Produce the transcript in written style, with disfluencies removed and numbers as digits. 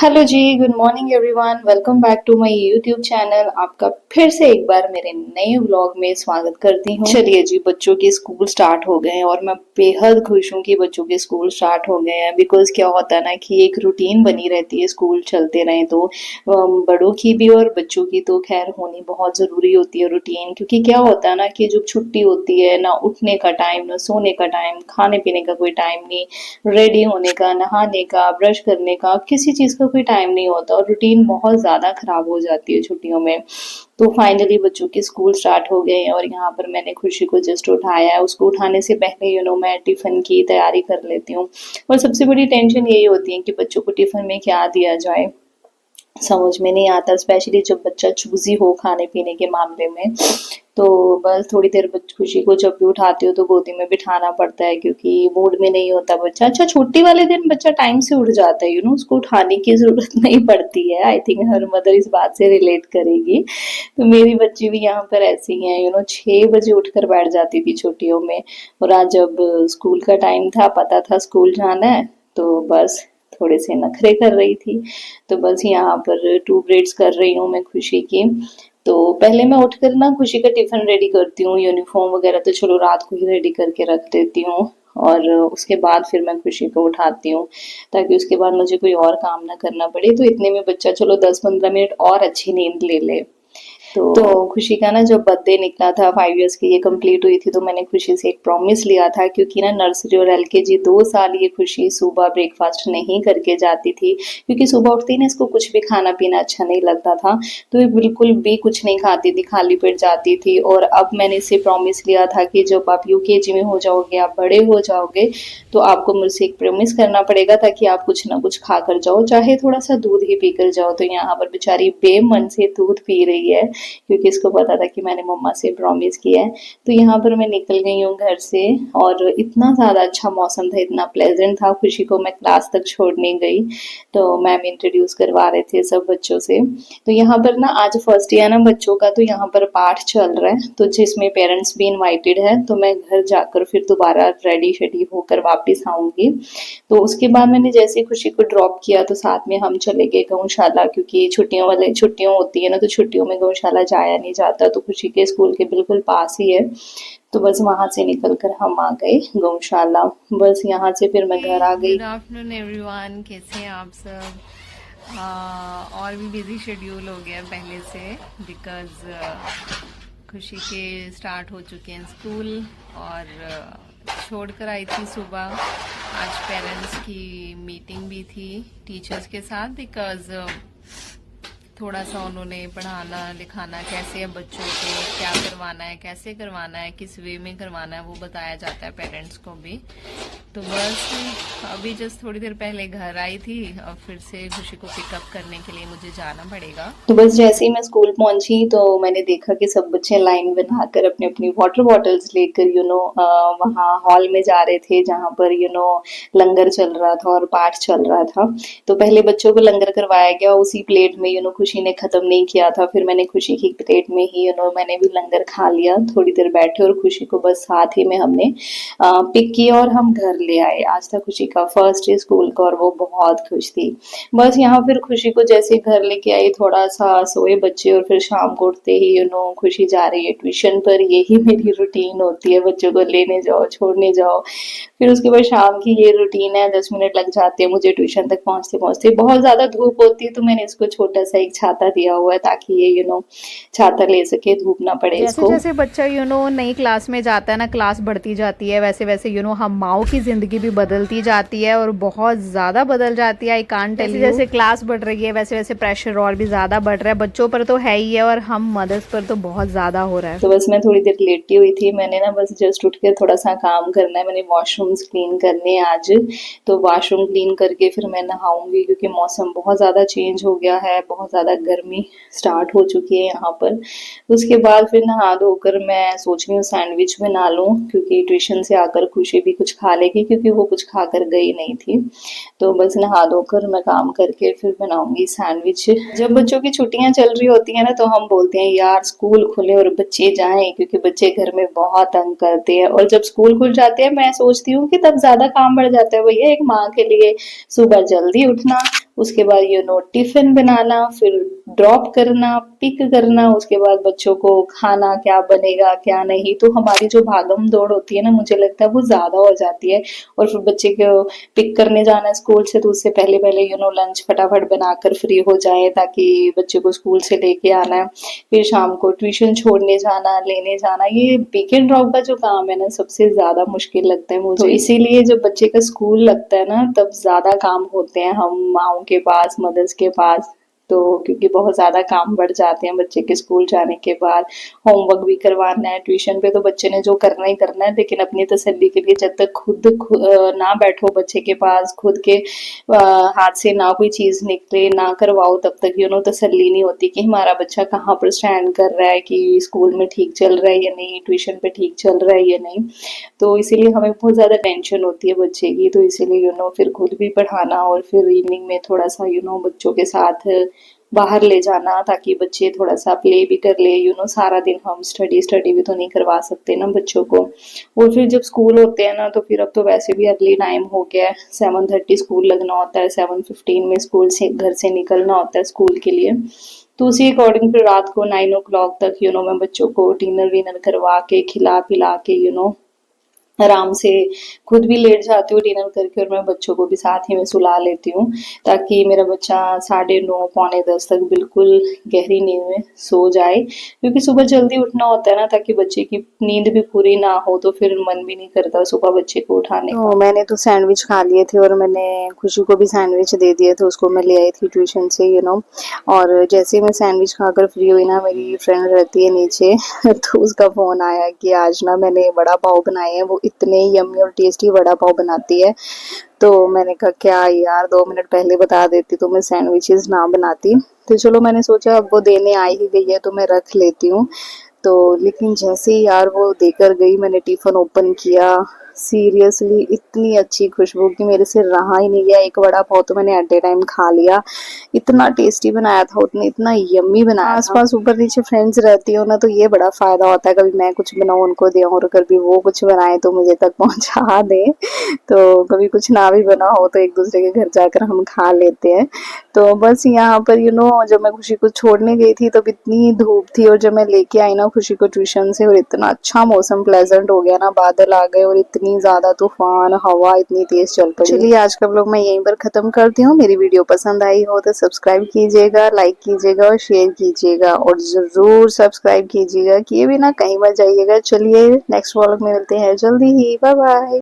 Hello जी, good morning everyone. Welcome back to my YouTube channel. आपका फिर से एक बार मेरे नए व्लॉग में स्वागत करती हूँ। चलिए जी, बच्चों के स्कूल स्टार्ट हो गए हैं और मैं बेहद खुश हूँ कि बच्चों के स्कूल स्टार्ट हो गए हैं। बिकॉज क्या होता है ना कि एक रूटीन बनी रहती है, स्कूल चलते रहे तो बड़ों की भी और बच्चों की तो खैर होनी बहुत ज़रूरी होती है रूटीन। क्योंकि क्या होता है ना कि जब छुट्टी होती है ना उठने का टाइम, ना सोने का टाइम, खाने पीने का कोई टाइम नहीं, रेडी होने का, नहाने का, ब्रश करने का, किसी चीज़ का कोई टाइम नहीं होता और रूटीन बहुत ज़्यादा खराब हो जाती है छुट्टियों में। तो फाइनली बच्चों के स्कूल स्टार्ट हो गए हैं और यहाँ पर मैंने खुशी को जस्ट उठाया है। उसको उठाने से पहले मैं टिफ़िन की तैयारी कर लेती हूँ। और सबसे बड़ी टेंशन यही होती है कि बच्चों को टिफ़िन में क्या दिया जाए, समझ में नहीं आता, स्पेशली जब बच्चा चूज़ी हो खाने पीने के मामले में। तो बस थोड़ी देर खुशी को जब भी उठाती हूँ तो गोदी में बिठाना पड़ता है क्योंकि मूड में नहीं होता बच्चा। अच्छा, छुट्टी वाले दिन बच्चा टाइम से उठ जाता है, उसको उठाने की ज़रूरत नहीं पड़ती है। आई थिंक हर मदर इस बात से रिलेट करेगी। तो मेरी बच्ची भी यहाँ पर ऐसी ही है, 6 बजे उठकर बैठ जाती थी छुट्टियों में। और आज जब स्कूल का टाइम था, पता था स्कूल जाना है, तो बस थोड़े से नखरे कर रही थी। तो बस यहाँ पर 2 ब्रेड्स कर रही हूँ मैं खुशी की। तो पहले मैं उठकर ना खुशी का टिफ़िन रेडी करती हूँ, यूनिफ़ॉर्म वगैरह तो चलो रात को ही रेडी करके रख देती हूँ। और उसके बाद फिर मैं खुशी को उठाती हूँ ताकि उसके बाद मुझे कोई और काम ना करना पड़े। तो इतने में बच्चा चलो 10-15 मिनट और अच्छी नींद ले ले। तो खुशी का ना जब बर्थडे निकला था, 5 इयर्स की ये कंप्लीट हुई थी, तो मैंने खुशी से एक प्रॉमिस लिया था। क्योंकि ना नर्सरी और एलकेजी 2 साल ये खुशी सुबह ब्रेकफास्ट नहीं करके जाती थी, क्योंकि सुबह उठते ही ना इसको कुछ भी खाना पीना अच्छा नहीं लगता था। तो ये बिल्कुल भी कुछ नहीं खाती थी, खाली पेट जाती थी। और अब मैंने इसे प्रॉमिस लिया था कि जब आप यूकेजी में हो जाओगे, आप बड़े हो जाओगे, तो आपको मुझसे एक प्रॉमिस करना पड़ेगा ताकि आप कुछ ना कुछ खा कर जाओ, चाहे थोड़ा सा दूध ही पी कर जाओ। तो यहाँ पर बेचारी बेमन से दूध पी रही है क्योंकि इसको पता था कि मैंने मम्मा से प्रॉमिस किया है। तो यहाँ पर मैं निकल गई हूँ घर से और इतना ज़्यादा अच्छा मौसम था, इतना प्लेजेंट था। खुशी को मैं क्लास तक छोड़ने गई तो मैम इंट्रोड्यूस करवा रहे थे सब बच्चों से। तो यहाँ पर ना आज फर्स्ट डे है ना बच्चों का, तो यहाँ पर पाठ चल रहा है, तो जिसमें पेरेंट्स भी इनवाइटेड है। तो मैं घर जाकर फिर दोबारा रेडी शेडी होकर वापस आऊँगी। तो उसके बाद मैंने जैसे खुशी को ड्रॉप किया तो साथ में हम चले गए गौशाला, क्योंकि छुट्टियों होती है ना, तो छुट्टियों में गौशाला जाया नहीं जाता। तो खुशी के स्कूल के बिल्कुल पास ही है। तो बस वहां से निकल कर हम आ गए गौशाला। बस यहाँ से फिर मैं घर आ गई। गुड आफ्टरनून एवरीवन, कैसे हैं आप सब। और भी बिजी शेड्यूल हो गया पहले से, बिकॉज खुशी के स्टार्ट हो चुके हैं स्कूल। और छोड़कर आई थी सुबह। आज पेरेंट्स की मीटिंग भी थी टीचर्स के साथ, बिकॉज थोड़ा सा उन्होंने पढ़ाना लिखाना कैसे है, बच्चों को क्या करवाना है, कैसे करवाना है, किस वे में करवाना है, वो बताया जाता है पेरेंट्स को भी। तो बस अभी जस्ट थोड़ी देर पहले घर आई थी और फिर से खुशी को पिकअप करने के लिए मुझे जाना पड़ेगा। तो बस जैसे ही मैं स्कूल पहुंची तो मैंने देखा कि सब बच्चे लाइन बनाकर अपनी अपनी वाटर बॉटल्स लेकर वहाँ हॉल में जा रहे थे, जहाँ पर लंगर चल रहा था और पाठ चल रहा था। तो पहले बच्चों को लंगर करवाया गया, उसी प्लेट में खुशी ने खत्म नहीं किया था। फिर मैंने खुशी की प्लेट में ही मैंने भी लंगर खा लिया। थोड़ी देर बैठे और खुशी को बस साथ ही में हमने पिक किया और हम घर ले आए। आज था खुशी का फर्स्ट डे स्कूल का और वो बहुत खुश थी। बस यहाँ फिर खुशी को जैसे घर लेके आई, थोड़ा सा सोए बच्चे और फिर शाम को उठते ही खुशी जा रही है ट्यूशन पर। यही मेरी रूटीन होती है, बच्चों को लेने जाओ, छोड़ने जाओ। फिर उसके बाद शाम की ये रूटीन है, 10 मिनट लग जाते हैं मुझे ट्यूशन तक पहुंचते पहुंचते। बहुत ज्यादा धूप होती है तो मैंने इसको छोटा सा एक छाता दिया हुआ है ताकि ये छाता ले सके, धूप ना पड़े जैसे इसको। जैसे बच्चा नई क्लास में जाता है ना, क्लास बढ़ती जाती है, वैसे वैसे हम माओ की ज़िंदगी भी बदलती जाती है और बहुत ज़्यादा बदल जाती है। I can't tell you. जैसे क्लास बढ़ रही है वैसे वैसे प्रेशर और भी ज़्यादा बढ़ रहा है, बच्चों पर तो है ही है और हम मदर्स पर तो बहुत ज़्यादा हो रहा है। तो बस मैं थोड़ी देर लेटी हुई थी, मैंने ना बस जस्ट उठ के थोड़ा सा काम करना है, मैंने वॉशरूम्स क्लीन करने हैं आज। तो वॉशरूम क्लीन करके फिर मैं नहाऊंगी क्योंकि मौसम बहुत ज़्यादा चेंज हो गया है, बहुत ज़्यादा गर्मी स्टार्ट हो चुकी है यहाँ पर। उसके बाद फिर नहा धोकर मैं सोच रही हूँ सैंडविच बना लूँ, क्योंकि ट्यूशन से आकर खुशी भी कुछ खा लेगी क्योंकि वो कुछ खाकर गई नहीं थी। तो बस नहा धोकर मैं काम करके फिर बनाऊंगी सैंडविच। जब बच्चों की छुट्टियां चल रही होती है ना तो हम बोलते हैं यार स्कूल खुले और बच्चे जाएं, क्योंकि बच्चे घर में बहुत तंग करते हैं। और जब स्कूल खुल जाते हैं मैं सोचती हूँ कि तब ज्यादा काम बढ़ जाता है। भैया एक माँ के लिए सुबह जल्दी उठना, उसके बाद टिफिन बनाना, फिर ड्रॉप करना, पिक करना, उसके बाद बच्चों को खाना क्या बनेगा क्या नहीं। तो हमारी जो भागम दौड़ होती है ना, मुझे लगता है वो ज्यादा हो जाती है। और फिर बच्चे को पिक करने जाना है स्कूल से, तो उससे पहले पहले लंच फटाफट बनाकर फ्री हो जाए, ताकि बच्चे को स्कूल से लेके आना है, फिर शाम को ट्यूशन छोड़ने जाना, लेने जाना। ये पिक एंड ड्रॉप का जो काम है ना, सबसे ज्यादा मुश्किल लगता है मुझे। तो इसीलिए जब बच्चे का स्कूल लगता है ना, तब ज्यादा काम होते हैं हम माओ के पास, मदर्स के पास। तो क्योंकि बहुत ज्यादा काम बढ़ जाते हैं बच्चे के स्कूल जाने के बाद, होमवर्क भी करवाना है, ट्यूशन पे तो बच्चे ने जो करना ही करना है, लेकिन अपनी तसल्ली के लिए जब तक ना बैठो बच्चे के पास, खुद के हाथ से ना कोई चीज निकले, ना करवाओ, तब तक तसल्ली नहीं होती कि हमारा बच्चा कहाँ पर स्टैंड कर रहा है, कि स्कूल में ठीक चल रहा है या नहीं, ट्यूशन पे ठीक चल रहा है या नहीं। तो इसीलिए हमें बहुत ज़्यादा टेंशन होती है बच्चे की। तो इसीलिए फिर खुद भी पढ़ाना, और फिर इवनिंग में थोड़ा सा बच्चों के साथ बाहर ले जाना, ताकि बच्चे थोड़ा सा प्ले भी कर ले। सारा दिन हम स्टडी स्टडी भी तो नहीं करवा सकते ना बच्चों को। और फिर जब स्कूल होते हैं ना, तो फिर अब तो वैसे भी अर्ली टाइम हो गया है, 7:30 स्कूल लगना होता है, 7:15 में स्कूल से घर से निकलना होता है स्कूल के लिए। तो उसी अकॉर्डिंग फिर रात को 9 o'clock तक मैं बच्चों को डिनर विनर करवा के, खिला पिला के आराम से खुद भी लेट जाती हूँ डिनर करके, और मैं बच्चों को भी साथ ही में सुला लेती हूँ, ताकि मेरा बच्चा 9:30 पौने 10 तक बिल्कुल गहरी नींद में सो जाए। क्योंकि सुबह जल्दी उठना होता है ना, ताकि बच्चे की नींद भी पूरी ना हो, तो फिर मन भी नहीं करता सुबह बच्चे को उठाने का। तो मैंने तो सैंडविच खा लिए थे, और मैंने खुशी को भी सैंडविच दे दिए थे, उसको मैं ले आई थी ट्यूशन से और जैसे ही मैं सैंडविच खाकर फ्री हुई ना, मेरी फ्रेंड रहती है नीचे तो उसका फोन आया कि आज ना मैंने वड़ा पाव बनाए हैं, वो इतने यम्मी और टेस्टी वड़ा पाव बनाती है। तो मैंने कहा क्या यार, 2 मिनट पहले बता देती तो मैं सैंडविचेस ना बनाती। तो चलो, मैंने सोचा अब वो देने आई ही गई है तो मैं रख लेती हूँ। तो लेकिन जैसे ही यार वो देकर गई, मैंने टिफिन ओपन किया, सीरियसली इतनी अच्छी खुशबू कि मेरे से रहा ही नहीं गया। एक वड़ा पाव तो मैंने एट ए टाइम खा लिया। इतना टेस्टी बनाया था, उतने इतना यम्मी बनाया। आसपास ऊपर नीचे फ्रेंड्स रहती हो ना, तो ये बड़ा फायदा होता है, कभी मैं कुछ बनाऊं उनको दे, और कभी वो कुछ बनाए तो मुझे तक पहुंचा दे। तो कभी कुछ ना भी बना हो तो एक दूसरे के घर जाकर हम खा लेते हैं। तो बस यहाँ पर जब मैं खुशी को छोड़ने गई थी तब इतनी धूप थी, और जब मैं लेके आई ना खुशी को ट्यूशन से, और इतना अच्छा मौसम प्लेजेंट हो गया ना, बादल आ गए और इतनी ज्यादा तूफान हवा इतनी तेज चल पड़ी। चलिए आज का व्लॉग मैं यहीं पर खत्म करती हूँ। मेरी वीडियो पसंद आई हो तो सब्सक्राइब कीजिएगा, लाइक कीजिएगा और शेयर कीजिएगा, और जरूर सब्सक्राइब कीजिएगा, किए बिना कहीं मत जाइएगा। चलिए नेक्स्ट व्लॉग में मिलते हैं जल्दी ही, बाय बाय।